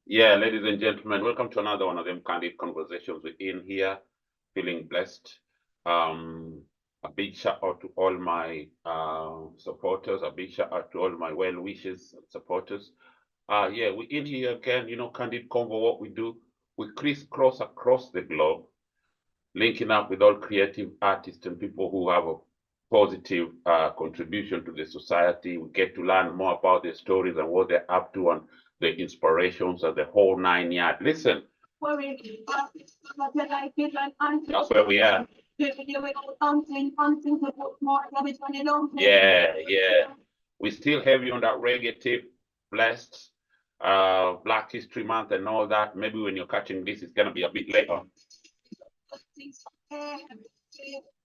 Yeah, ladies and gentlemen, welcome to another one of them candid conversations within here. Feeling blessed. A big shout out to all my supporters, a big shout out to all my well wishers and supporters. Yeah, we're in here again, Candid Convo, what we do, we crisscross across the globe, linking up with all creative artists and people who have a positive contribution to the society. We get to learn more about their stories and what they're up to and the inspirations and the whole 9 yards. Listen, that's where we are. Yeah, yeah. We still heavy on that reggae tip, blessed, Black History Month and all that. Maybe when you're catching this, it's gonna be a bit later.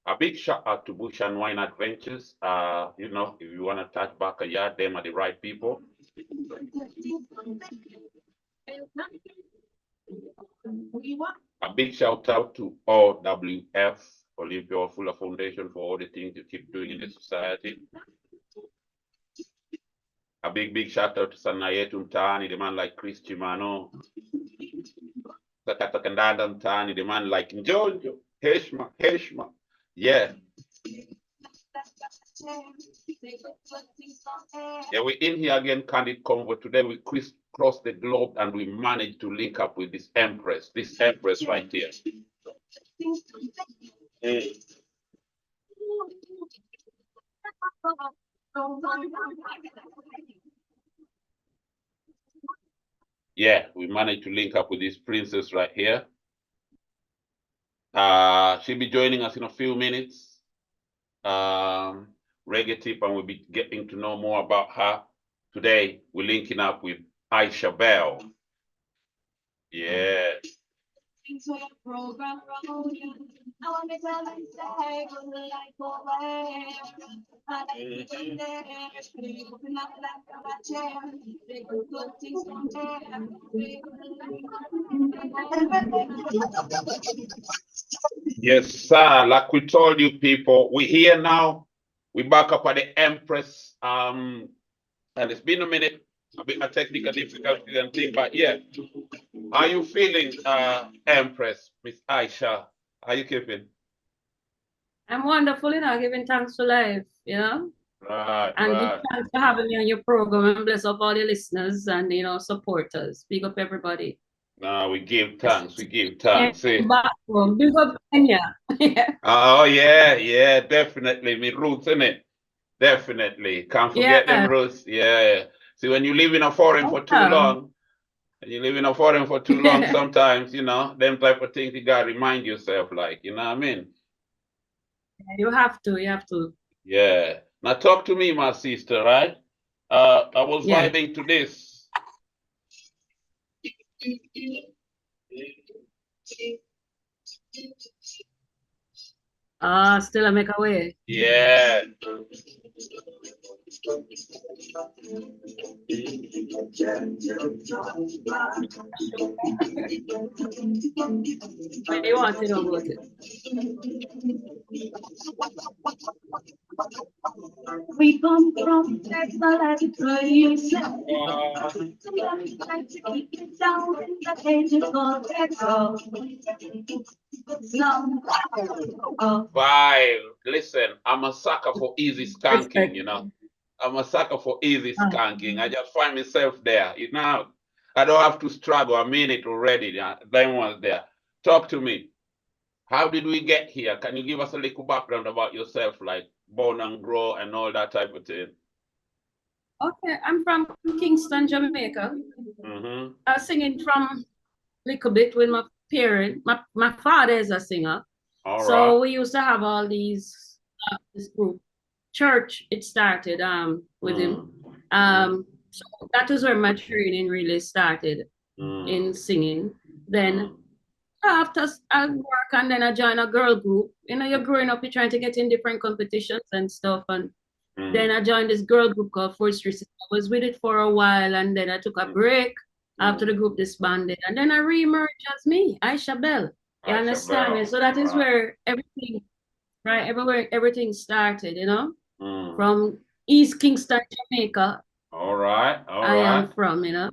A big shout out to Bush and Wine Adventures. If you want to touch back a yard, them are the right people. A big shout out to OWF, Olympia Fuller Foundation, for all the things you keep doing in the society. A big shout out to Sanayetu Mtaani, the man like Chris Chimano. Sakatakandanda Mtaani, the man like Njojo, Heshma. Yeah. Yeah, we're in here again, Candid Convo. Today we crisscross the globe and we managed to link up with this empress right here. Yeah, we managed to link up with this princess right here. She'll be joining us in a few minutes. Reggae tip, and we'll be getting to know more about her. Today, we're linking up with Isha BEL. Yeah. Yes, sir. Like we told you people, we're here now. We're back up at the Empress. And it's been a minute, a bit of technical difficulties and things, but yeah. How you feeling, Empress, Miss Isha? How you keeping? I'm wonderful, giving thanks for life, Right, and right. thanks for having me on your program, and bless up all your listeners and, supporters. Big up everybody. No, we give thanks. We give thanks. Big up Kenya. Oh, yeah, definitely. Me roots, innit? Definitely. Can't forget them roots. Yeah. See, when you live in a foreign for too long, sometimes, them type of things you gotta remind yourself, like, you know what I mean? You have to. Yeah. Now talk to me, my sister, right? I was vibing to this. Still I make a way. Yeah. What do you want to know about it? We come from excellent place. Vibe. Listen, I'm a sucker for easy skanking, I'm a sucker for easy skanking. I just find myself there, I don't have to struggle. I'm in it already. Then was there. Talk to me. How did we get here? Can you give us a little background about yourself, like born and grow and all that type of thing? Okay, I'm from Kingston, Jamaica. I was singing from a little bit with my parents. My father is a singer. So we used to have all these this group. Church, it started with him. So that was where my training really started in singing. Then after I work and then I joined a girl group. You're growing up, you're trying to get in different competitions and stuff. And then I joined this girl group called Force Recieved. I was with it for a while and then I took a break after the group disbanded. And then I re-emerged as me, Isha BEL. You understand me? So that is where everything, right? Everywhere everything started, you know, from East Kingston, Jamaica. All right. I am from, you know.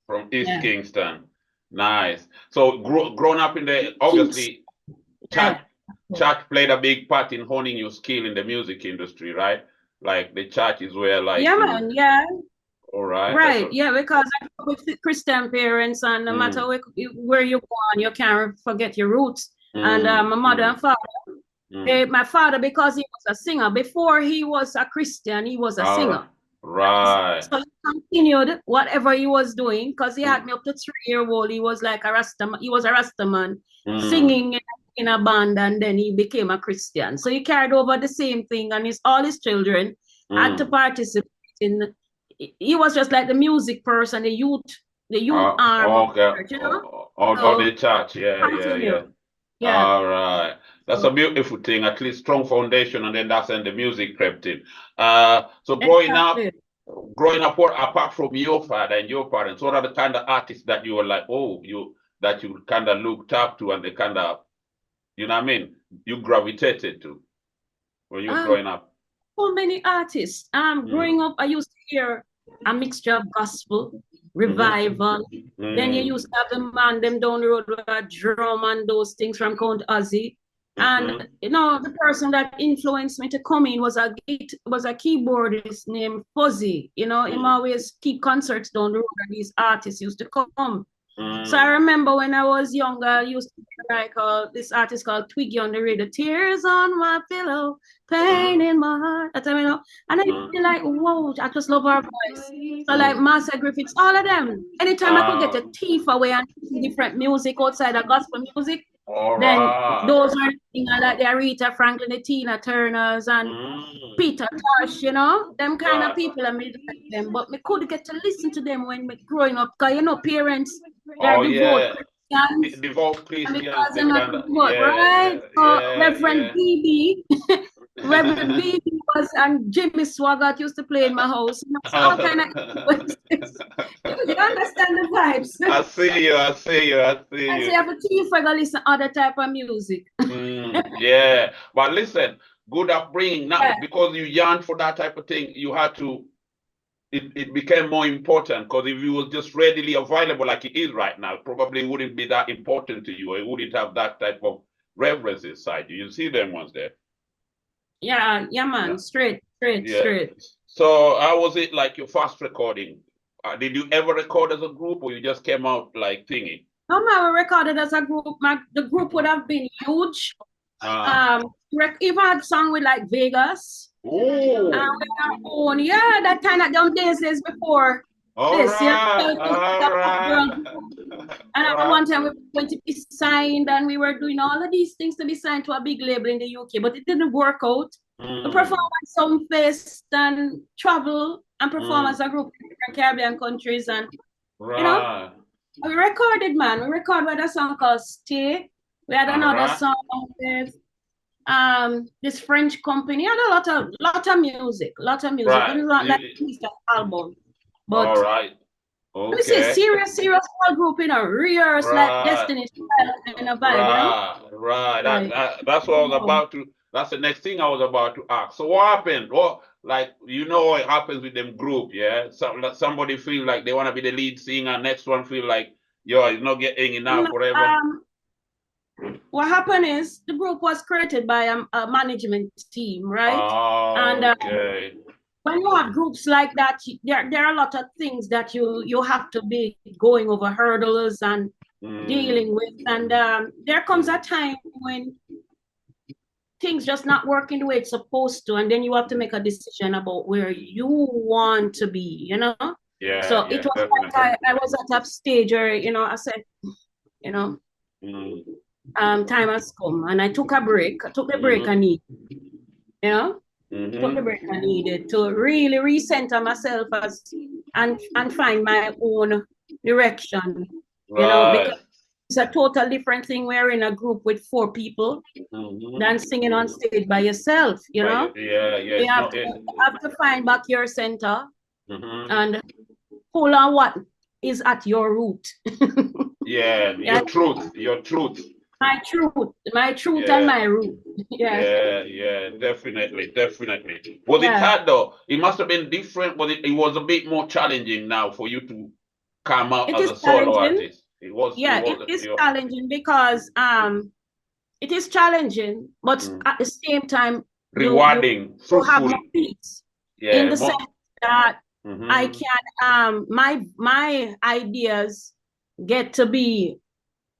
From East Kingston. Nice. So grown up in the, obviously, church played a big part in honing your skill in the music industry, right? Like the church is where, like, yeah, man, yeah. All right. Right, yeah, because I grew up with Christian parents, and no matter where you go on, you can't forget your roots. And my mother and father, my father, because he was a singer, before he was a Christian, he was a singer. Right. So he continued whatever he was doing, because he had me up to 3-year-old. He was like a Rasta, he was a Rastaman singing in a band, and then he became a Christian. So he carried over the same thing, and all his children had to participate in. He was just like the music person, the youth arm of the church, you know? Or the church, yeah. All right. That's a beautiful thing, at least strong foundation, and then that's when the music crept in. So growing up, what, apart from your father and your parents, what are the kind of artists that you were like, that you kind of looked up to, and they kind of, you know what I mean, you gravitated to when you were growing up? So many artists. Growing up, I used to hear a mixture of gospel, revival. Then you used to have the man them down the road with a drum and those things from Count Ozzy. And you know, the person that influenced me to come in was a keyboardist named Fuzzy. You know, him always keep concerts down the road, and these artists used to come. So I remember when I was younger, I used to hear like this artist called Twiggy on the radio, tears on my pillow, pain in my heart. That time, you know, and I used to be like, whoa, I just love her voice. So like Master Griffiths, all of them. Anytime I could get a teeth away and different music outside of gospel music, then those were things like the Aretha Franklin, the Tina Turners, and Peter Tosh, you know, them kind of people. I made them, but me could get to listen to them when me growing up, because you know, parents, they're devout Christians. Devout Christians. Because they're not devout, right? So Reverend BB, Reverend BB was, and Jimmy Swaggart used to play in my house. So all kind of you understand the vibes. I see you. I see you have a team for listen other type of music. Yeah, but listen, good upbringing. Now, because you yearned for that type of thing, you had to. It became more important, because if it was just readily available like it is right now, it probably wouldn't be that important to you. It wouldn't have that type of reverence inside you. You see them ones there. Yeah, man. Straight. So how was it like your first recording? Did you ever record as a group, or you just came out like thingy? No, man, we recorded as a group. The group would have been huge. Even had song with like Vegas. Yeah, that kind of them days before this. And one time we went to be signed, and we were doing all of these things to be signed to a big label in the UK, but it didn't work out. We perform at some fest and travel and perform as a group in different Caribbean countries, and you know, we recorded, man. We recorded a song called Stay. We had another song with this French company. Had a lot of music. But it was not like an album. But let me say serious whole group in a rehearse like Destiny's Child in a vibe, you know? That's what I was about to. That's the next thing I was about to ask. So what happened? What, like, you know what happens with them group, yeah? Somebody feel like they want to be the lead singer, next one feel like, yo, it's not getting enough, whatever. What happened is the group was created by a management team, right? When you have groups like that, there are a lot of things that you have to be going over hurdles and dealing with. And there comes a time when things just not working the way it's supposed to, and then you have to make a decision about where you want to be, you know? So it was like I was at a stage where, you know, I said, you know, time has come, and I took a break. I took the break I needed, you know? Took the break I needed to really recenter myself and find my own direction, you know, because it's a total different thing. We're in a group with 4 people than singing on stage by yourself, you know? You have to find back your center and pull on what is at your root. Your truth. My truth Yeah. and my root. Yeah, definitely. Was it hard though? It must have been different, but it was a bit more challenging now for you to come out It as is a solo challenging. artist. It was, It is challenging because it is challenging, but at the same time rewarding, you have more fruitful. peace. Yeah, in the sense that I can my ideas get to be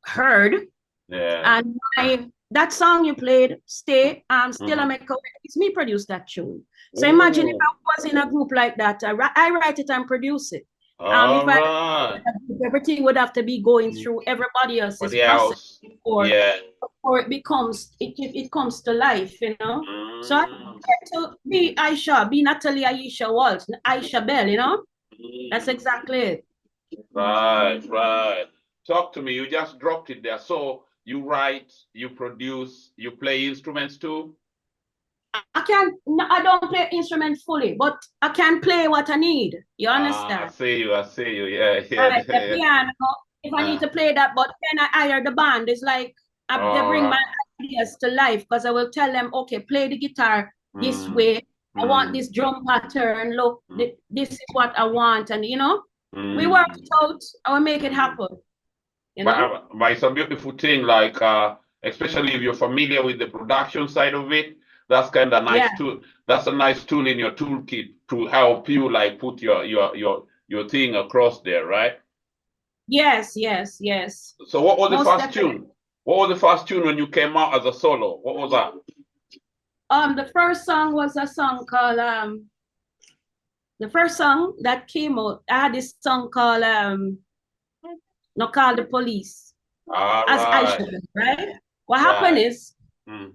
heard. Yeah. And that song you played, Stay, Still I Make a Way, it's me produce that tune. So imagine if I was in a group like that, I write it and produce it. If I everything would have to be going through everybody else's process before it comes to life, you know. So I get to be Aisha, be Natalie Aisha Waltz, Isha BEL, you know. That's exactly it. Right. Talk to me. You just dropped it there. So you write, you produce, you play instruments too? I don't play instrument fully, but I can play what I need. You understand? I see you. Yeah. The piano, if I need to play that, but then I hire the band. It's like they bring my ideas to life because I will tell them, okay, play the guitar this way. I want this drum pattern. Look, this is what I want. And, you know, we work it out. I will make it happen. You know? But it's a beautiful thing, like, especially if you're familiar with the production side of it, that's kind of nice tool. That's a nice tool in your toolkit to help you, like, put your thing across there, right? Yes. So what was the first tune? What was the first tune when you came out as a solo? What was that? The first song was a song called the first song that came out. I had this song called No Call the Police. As Aisha, right? What happened is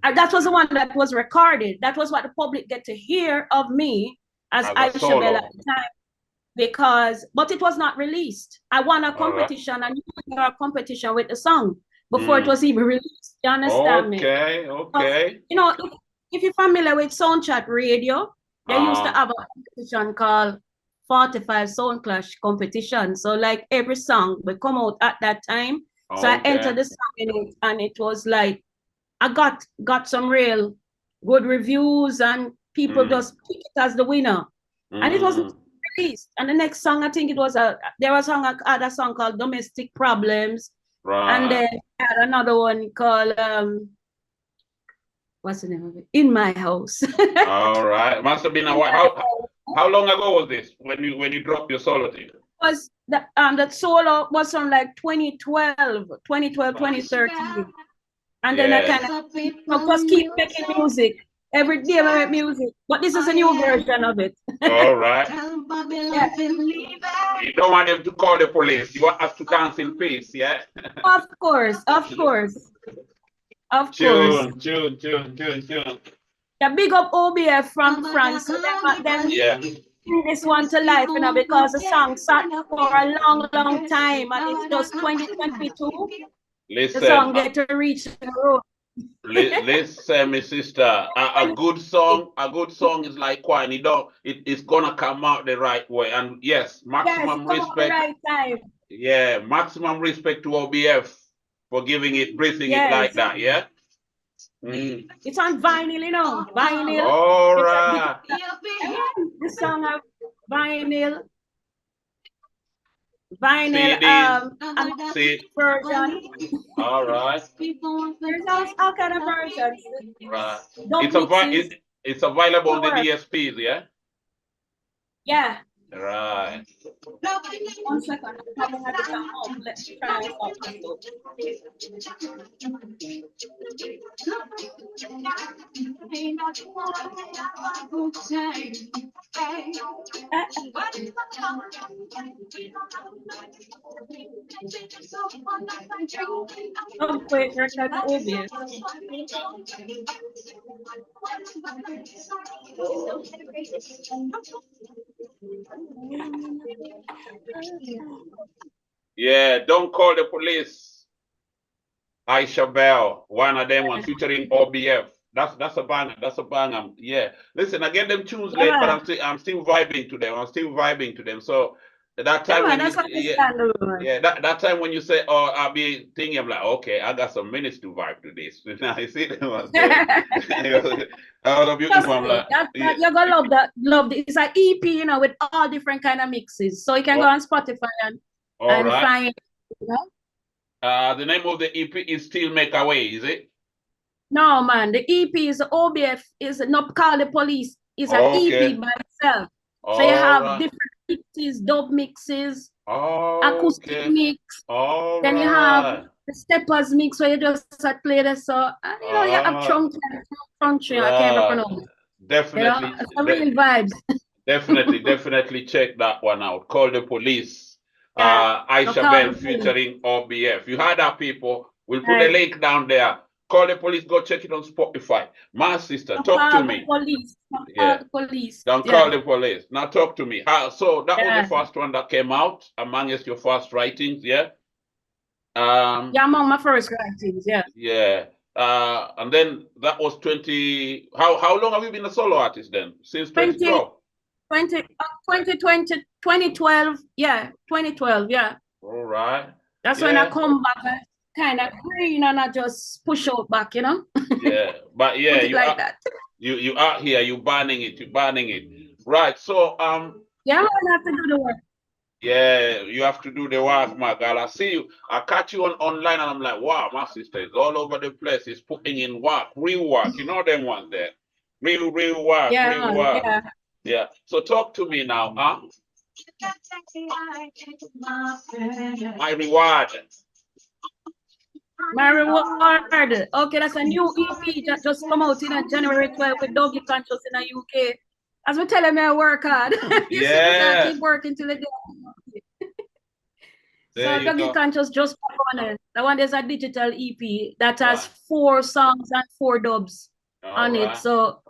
that was the one that was recorded. That was what the public get to hear of me as Aisha BEL at the time. But it was not released. I won a competition and you won a competition with the song before it was even released. You understand me? Okay. You know, if you're familiar with Soundchat Radio, they used to have a competition called 45 Sound Clash competition. So like every song would come out at that time. So I entered the song in it and it was like, I got some real good reviews and people just pick it as the winner. And it wasn't released. And the next song, I think it was there was a song called Domestic Problems. And then I had another one called what's the name of it? In My House. All right. Must have been a while. How long ago was this when you dropped your solo thing? Was that solo was from like 2012, 2013. And then I kind of just keep making music. Every day I make music. But this is a new version of it. All right. You don't want them to call the police. You want us to dance in peace, yeah? Of course. Tune. Yeah, big up OBF from France. Then bring this one to life, you know, because the song sat for a long time and it's just 2022. Listen, the song get to reach the road. Listen, my sister, a good song is like wine. It's gonna come out the right way. And yes, maximum respect. Right time. Yeah, maximum respect to OBF for giving it, breathing it like that. Yeah. It's on vinyl, you know. Vinyl. All right. The song of vinyl. Version. All right. There's all kind of versions. Right. It's available on the DSPs, yeah? Yeah. Right. 1 second. I haven't had it at home. Let's try it out. Oh, wait, that's obvious. Yeah, don't call the police. Isha BEL, one of them was featuring OBF. That's a banger. Yeah. Listen, I get them tunes late, but I'm still vibing to them. So That time when that's you, understandable. yeah, that time when you say, "Oh, I'll be thinking," I'm like, "Okay, I got some minutes to vibe to this." Now you see them was there. Out of beautiful, I'm like, yeah. You're gonna love that. It's an EP, you know, with all different kind of mixes. So you can go on Spotify and right. find, you know. The name of the EP is Still Make a Way, is it? No, man. The EP is OBF, is not called the police. It's an EP by itself. So you have different mixes, dub mixes, acoustic mix. Then you have the steppers mix where you just play the song. And you know, you have trunk, I can't even pronounce. Definitely. You know, it's a real vibes. Definitely check that one out. Call the Police. Isha BEL featuring OBF. You heard that, people. We'll put the link down there. Call the Police. Go check it on Spotify. My sister, talk to me. Police. Yeah. Call the police. Don't call the police. Now talk to me. So that was the first one that came out amongst your first writings, yeah? Yeah, among my first writings, yeah. Yeah. And then that was 20. How long have you been a solo artist then? Since 2012? 2012, yeah, 2012, yeah. All right. That's when I come back kind of green and I just push out back, you know? Yeah, but yeah, you like are, that. You out here, you're banning it. Right, so yeah, I have to do the work. Yeah, you have to do the work, my girl. I see you. I catch you online and I'm like, wow, my sister is all over the place. He's putting in work, real work. You know them ones there. Real work, real work. Yeah. So talk to me now, huh? My reward. My reward. Okay, that's a new EP that just come out in January 12 with Dougie Conscious in the UK. As we tell him, I work hard. you see, I keep working till the day. So Dougie Conscious just on it. That one there's a digital EP that has 4 songs and 4 dubs on it. So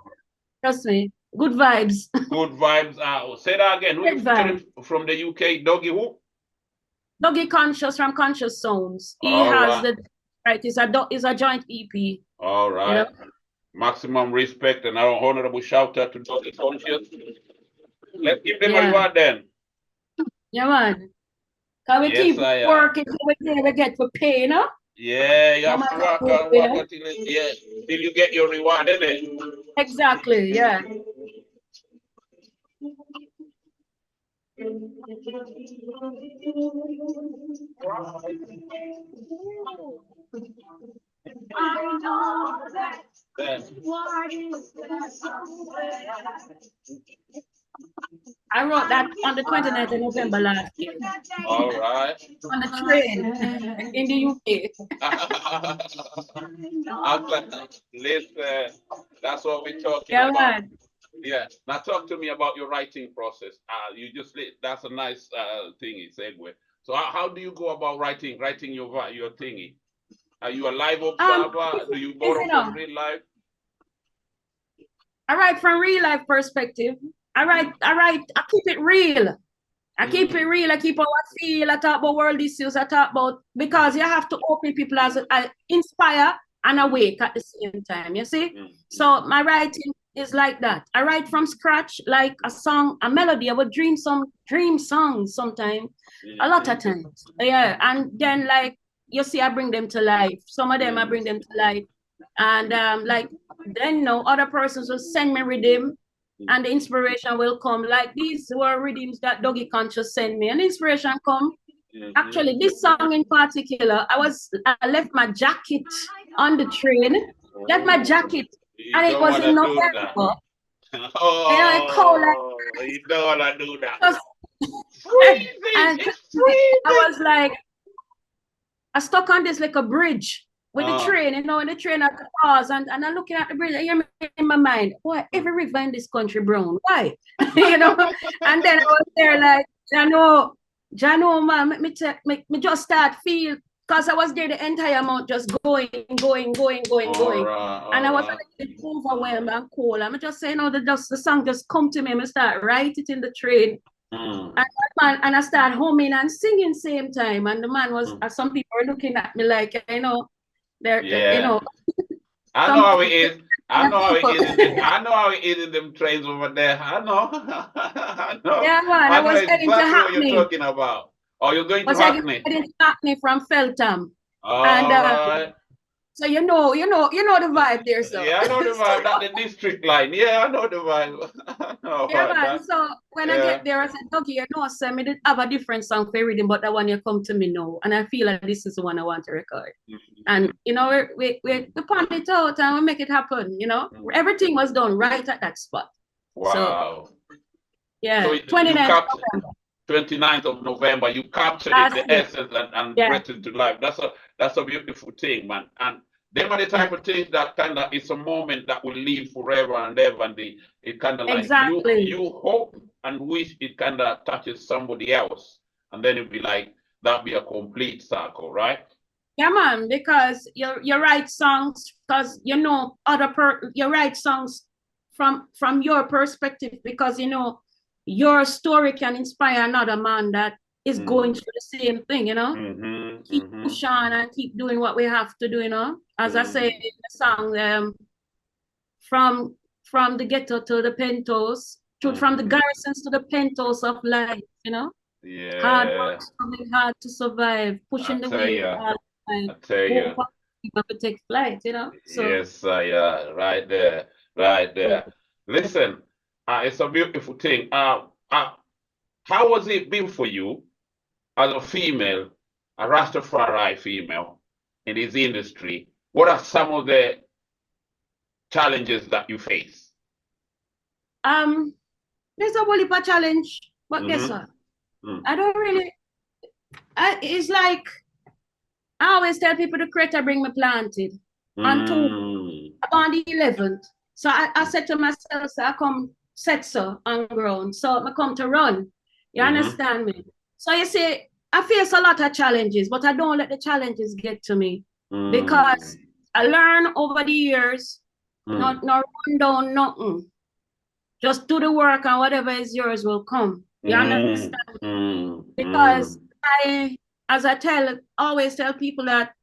trust me, good vibes. Good vibes. Say that again. Who you featuring from the UK? Dougie who? Dougie Conscious from Conscious Sounds. He has the it's a joint EP. All right. You know? Maximum respect and our honorable shout out to Dougie Conscious. Let's give them a reward then. Yeah, man. Can we keep working till we get for pay, you know? Yeah, you have to work till you get your reward, isn't it? Exactly, yeah. I know that I wrote that on the 29th of November last year. All right. On the train in the UK. Listen, that's what we're talking about. Man. Yeah. Now talk to me about your writing process. That's a nice thingy segue. So how do you go about writing your thingy? Are you a live observer? Do you borrow from real life? I write from real life perspective. I keep it real. I keep it real. I keep how I feel. I talk about world issues. I talk about, because you have to open people as I inspire and awake at the same time. You see? So my writing is like that. I write from scratch, like a song, a melody. I would dream songs sometimes, a lot of times. Yeah. And then like, you see, I bring them to life. Some of them I bring them to life. And like, then other persons will send me rhythm. And the inspiration will come. Like these were rhythms that Dougie Conscious sent me. And inspiration come. Actually, this song in particular, I left my jacket on the train. Left my jacket. And it was in November. You don't want to do that. I was like, I stuck on this like a bridge. With the train, and the train at the pause, and I'm looking at the bridge, I hear in my mind, why every river in this country brown? Why? And then I was there like, Jah Knows, man, me just start feel, because I was there the entire month just going. And I was like overwhelmed and cold. I'm just saying, the song just come to me, I start write it in the train. And I start humming and singing same time. And the man was, some people were looking at me like, I know how it is. I know how it is. I know how it is in them trains over there. I know. I know. Yeah, man. I was exactly what you're talking about. Oh, you're going to Hackney. I did Hackney from Feltham. All right. So you know the vibe there, so. Yeah, I know the vibe. That's the district line. Yeah, I know the vibe. I know Yeah, man. that. So when I get there, I said, "Okay, you know, Sam, I did have a different song for reading, but that one you come to me now, and I feel like this is the one I want to record." And you know, we plan it out and we make it happen. You know, everything was done right at that spot. Wow. So, yeah, so 29th of November, you captured it, the essence and brought it to life. That's a beautiful thing, man. And them are the type of things that kind of, it's a moment that will live forever and ever. And it kind of like you hope and wish it kind of touches somebody else, and then it'll be like that'll be a complete circle, right? Yeah, man. Because you write songs because you know you write songs from your perspective, because you know your story can inspire another man that is going through the same thing, you know. Keep pushing and keep doing what we have to do, you know. As I say in the song, from the ghetto to the penthouse, from the garrisons to the penthouse of life, you know. Yeah. Hard work, something hard to survive, pushing the way. I tell you. To take flight, you know. So. Yes, right there, right there. Listen, it's a beautiful thing. How was it been for you as a female, a Rastafari female in this industry? What are some of the challenges that you face? There's a whole heap of challenge, but guess what? I don't really. It's like I always tell people the creator bring me planted on the 11th. So I said to myself, so I come set so on ground. So I come to run. You understand me? So you see, I face a lot of challenges, but I don't let the challenges get to me. Because I learn over the years, not run down nothing. Just do the work and whatever is yours will come. You understand? Because as I always tell people that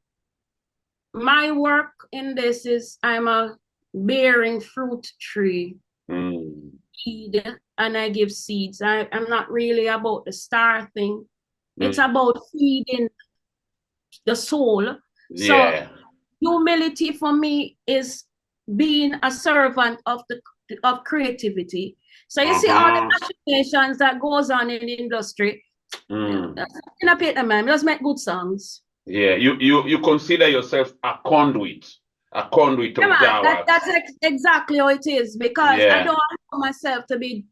my work in this is I'm a bearing fruit tree. Seed, and I give seeds. I'm not really about the star thing. It's about feeding the soul. So humility for me is being a servant of creativity. So you see all the machinations that goes on in the industry. In a paper, man, just make good songs. Yeah, you consider yourself a conduit of Java. That's exactly how it is, because I don't want myself to be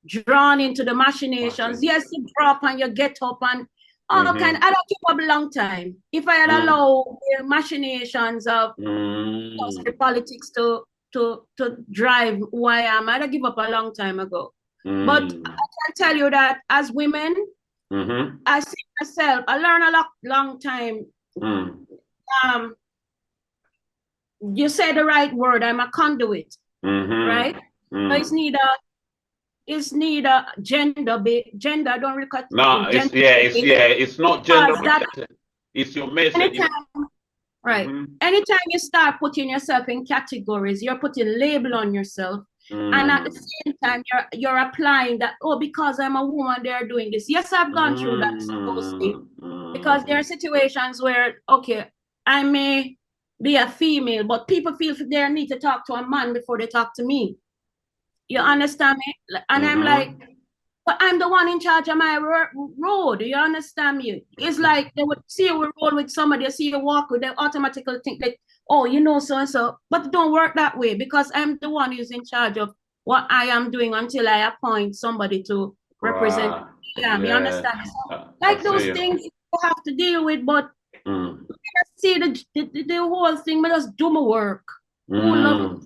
drawn into the machinations. Yes, you drop and you get up and all kind. I don't give up a long time. If I had allowed the machinations of politics to drive who I am, I'd have give up a long time ago. But I can tell you that as women, I see myself, I learn a long time. You say the right word, I'm a conduit, right? So it's neither gender gender, don't look at it's not gender related. It's your message. Anytime you start putting yourself in categories, you're putting label on yourself. And at the same time, you're applying that, oh, because I'm a woman, they're doing this. Yes, I've gone through that, because there are situations where, okay, I may be a female, but people feel they need to talk to a man before they talk to me. You understand me? And I'm like, but I'm the one in charge of my road. You understand me? It's like they would see you roll with somebody, they see you walk with them, automatically think that, oh, you know, so and so. But it don't work that way, because I'm the one who's in charge of what I am doing until I appoint somebody to represent me. You understand? So, like those things you have to deal with, but see the whole thing, but just do my work. Who love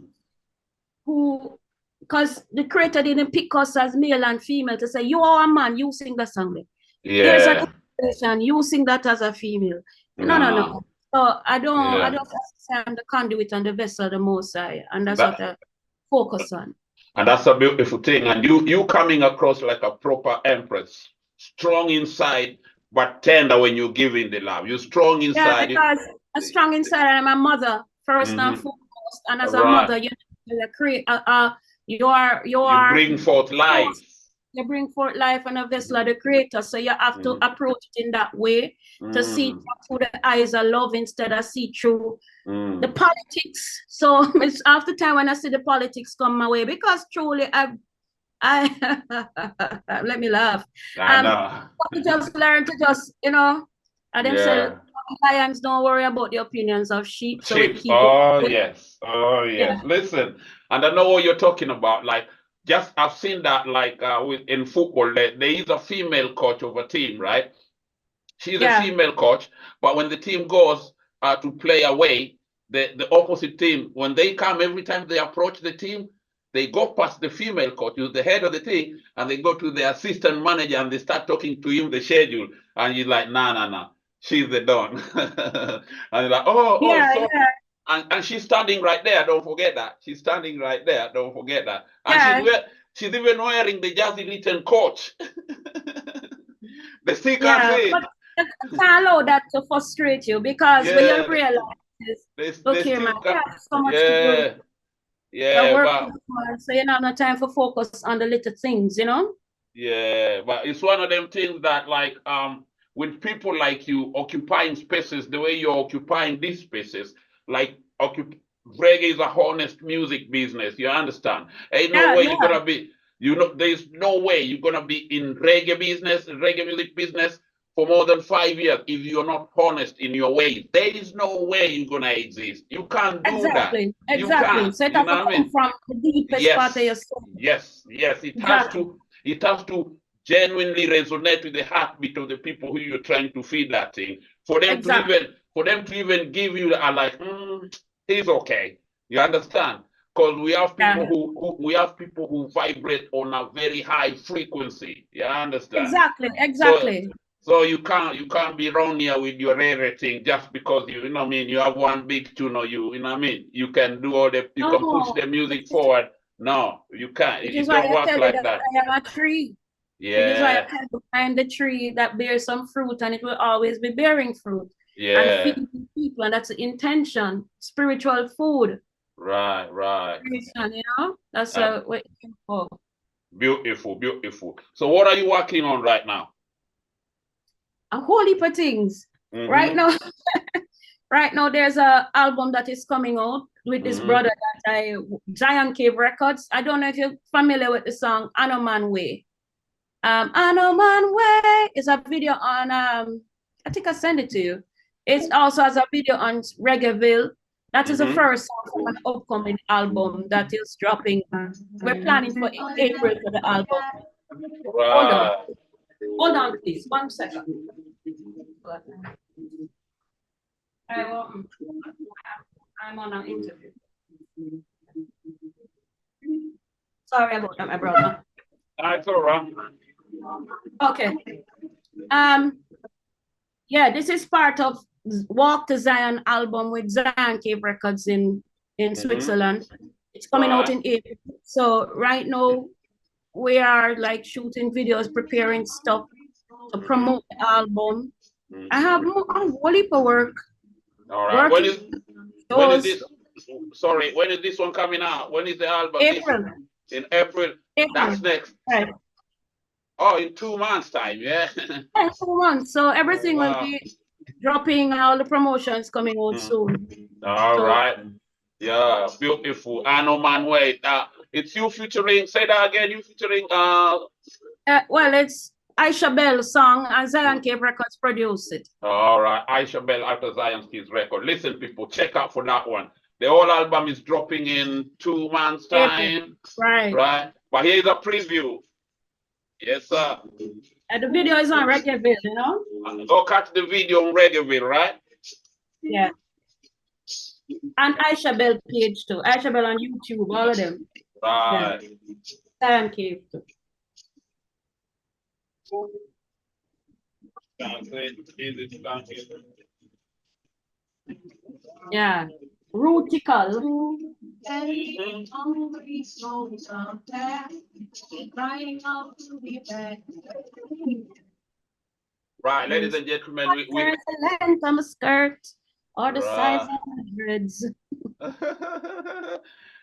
who, because the creator didn't pick us as male and female to say, you are a man, you sing the song. There's a conversation, you sing that as a female. No. So I don't say I'm the conduit and the vessel the Most High, and that's what I focus on. And that's a beautiful thing. And you coming across like a proper empress, strong inside, but tender when you're giving the love. You're strong inside. Yeah, because I'm strong inside. I'm a mother, first and foremost. And as a mother, create. You bring forth life. You bring forth life and a vessel of the creator. So you have to approach it in that way to see through the eyes of love instead of see through the politics. So it's after time when I see the politics come my way, because truly I let me laugh. I know. Just learn to just, and them say lions don't worry about the opinions of sheep. So sheep. Yes. Yeah. Listen, and I know what you're talking about. Like, just I've seen that, like, in football, there is a female coach of a team, right? She's a female coach, but when the team goes to play away, the opposite team, when they come, every time they approach the team, they go past the female coach, who's the head of the team, and they go to the assistant manager and they start talking to him the schedule, and he's like, nah, she's the don. And you're like, sorry. And she's standing right there. Don't forget that. She's standing right there. Don't forget that. And she's even wearing the Jazzy Litton coach. The sticker says. But I can't allow that to frustrate you, because when you realize, okay, man, I have so much to do. So you don't have no time for focus on the little things, Yeah, but it's one of them things that, like, with people like you occupying spaces the way you're occupying these spaces, like reggae is a honest music business. You understand? Ain't no way you're gonna be. There's no way you're gonna be in reggae music business for more than 5 years if you're not honest in your ways. There is no way you're gonna exist. You can't do that. Exactly. You can't. So it has to come from the deepest part of your soul. Yes. It has to. It has to genuinely resonate with the heartbeat of the people who you're trying to feed that thing. For them to even give you he's okay. You understand? Because we have people who vibrate on a very high frequency. You understand? Exactly. So you can't be wrong here with your everything just because you have one big tune, or you know what I mean? You can do you can push the music forward. No, you can't. It don't work like that. I am a tree. Yeah. It is why I have to find the tree that bears some fruit, and it will always be bearing fruit. Yeah. And feeding people, and that's the intention. Spiritual food. Right. That's what it's for. Beautiful. So what are you working on right now? A whole heap of things. Right now there's an album that is coming out with this brother that Zion Cave Records. I don't know if you're familiar with the song Anoman Way. Anoman Way is a video on I think I sent it to you. It also has a video on Reggaeville. That is the first song from an upcoming album that is dropping. We're planning for April for the album. Hold on, please. 1 second. I'm on an interview. Sorry about that, my brother. That's all right. Okay. This is part of Walk to Zion album with Zion Cave Records in Switzerland. It's coming out in April. So right now we are like shooting videos, preparing stuff to promote the album. I have a whole heap of work. All right. When is this? Sorry, when is this one coming out? When is the album? April. In April. That's next. Right. Oh, in 2 months' time, yeah. 2 months. So everything will be dropping, all the promotions coming out soon. All right. Yeah, beautiful. Anoman Way. It's you featuring, say that again, you featuring well, it's Isha BEL song, and Zion Cave Records produced it. All right, Isha BEL after Zion Cave's record. Listen, people, check out for that one. The whole album is dropping in 2 months' time. Right. But here's a preview. Yes, sir. And the video is on Reggaeville, Go catch the video on Reggaeville, right? Yeah. And Isha BEL page too. Isha BEL on YouTube, all of them. Right. Zion Cave too. Yeah. Rootical. Right, ladies and gentlemen, we the length of a skirt or the size of the dreads.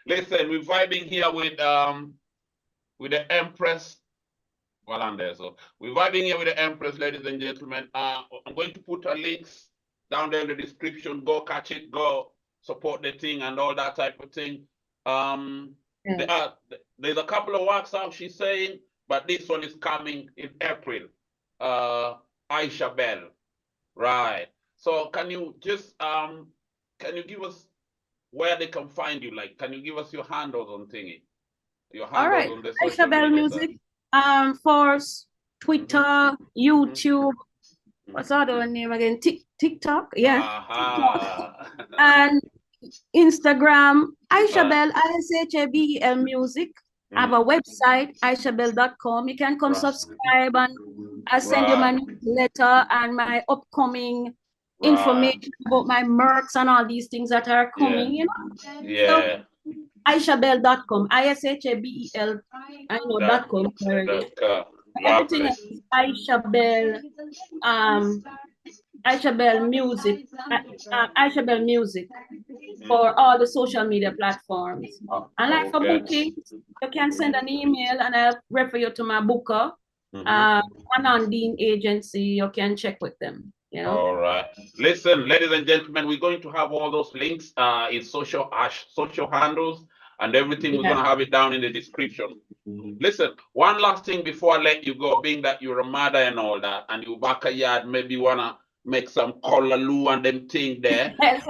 Listen, we're vibing here with the Empress. Well, I'm there, so we're vibing here with the Empress, ladies and gentlemen. I'm going to put her links down there in the description. Go catch it, go support the thing and all that type of thing. Yes. There's a couple of works out she's saying, but this one is coming in April. Isha BEL, right? So can you just can you give us where they can find you? Like, can you give us your handles on thingy? Your handles. All right, on the Isha BEL Music. For Twitter, YouTube. What's the other name again? TikTok, yeah. TikTok. And Instagram, Isha BEL, ISHABEL Music. I have a website, ishabel.com. You can come subscribe and I send you my newsletter and my upcoming information about my mercs and all these things that are coming, you know. Yeah. So, ishabel.com, ISHABEL, I know .com already. Everything is Isha BEL, Isha BEL Music, Isha BEL Music for all the social media platforms. And like for bookings, you can send an email and I'll refer you to my booker, Dean agency. You can check with them. You know? All right. Listen, ladies and gentlemen, we're going to have all those links in social handles and everything. We're going to have it down in the description. Listen, one last thing before I let you go, being that you're a mother and all that, and you back a yard, maybe you wanna make some colorloo and them thing there. Yes,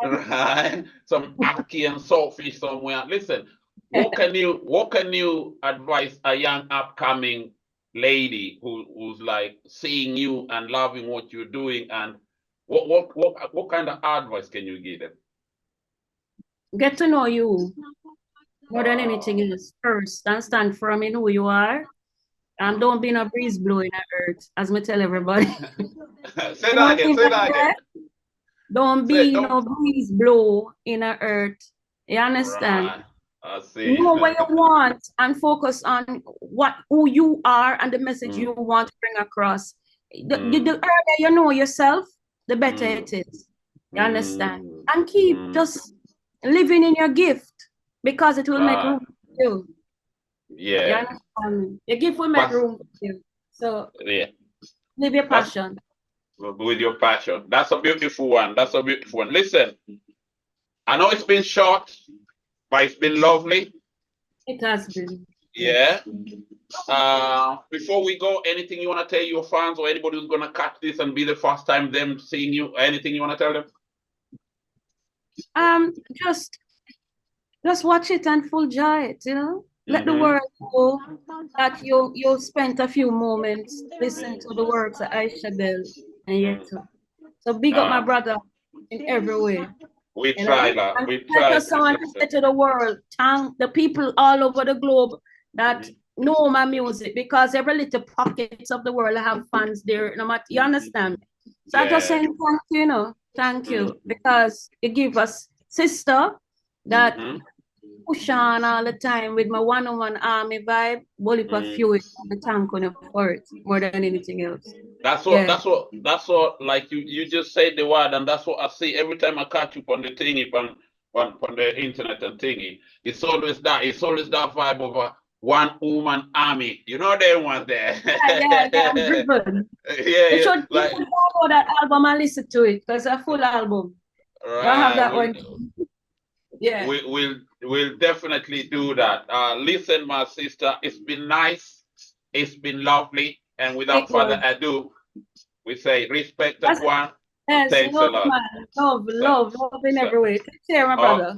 right. Some ackee and saltfish somewhere. Listen, what can you advise a young upcoming lady who's like seeing you and loving what you're doing, and what kind of advice can you give them? Get to know you more than anything else first, and stand firm in who you are, and don't be a breeze blowing the earth, as me tell everybody. Say that again. Don't be no breeze blow in the earth. You understand? Right. I see. Know what you want and focus on who you are and the message you want to bring across. The earlier you know yourself, the better it is. You understand? And keep just living in your gift, because it will make room for you. Yeah. You understand? Your gift will make room for you. So live your passion. With your passion. That's a beautiful one. That's a beautiful one. Listen, I know it's been short, but it's been lovely. It has been. Yeah. Before we go, anything you want to tell your fans or anybody who's gonna catch this and be the first time them seeing you? Anything you want to tell them? Just watch it and full joy it, you know. Let the world know that you spent a few moments listening to the works of Isha BEL and yet. So big up my brother in every way. We try that. We try. Just someone to say to the world, thank the people all over the globe that know my music, because every little pockets of the world I have fans there. No matter, you understand? So I just saying thank you, you know, thank you, because you give us sister that push on all the time with my one-on-one army vibe, bully for fuel, the tank on for it more than anything else. That's what like you just said the word, and that's what I see every time I catch you on the thingy on the internet and thingy. It's always that vibe of a one woman army. You know them ones there. I'm driven. You should like, download that album and listen to it, because it's a full album. Right. I have that one. Yeah. We'll definitely do that. Listen, my sister, it's been nice. It's been lovely. And without further ado, we say respect that one. Yes, thanks love, a lot. Man. Love in every way. Take care, my brother.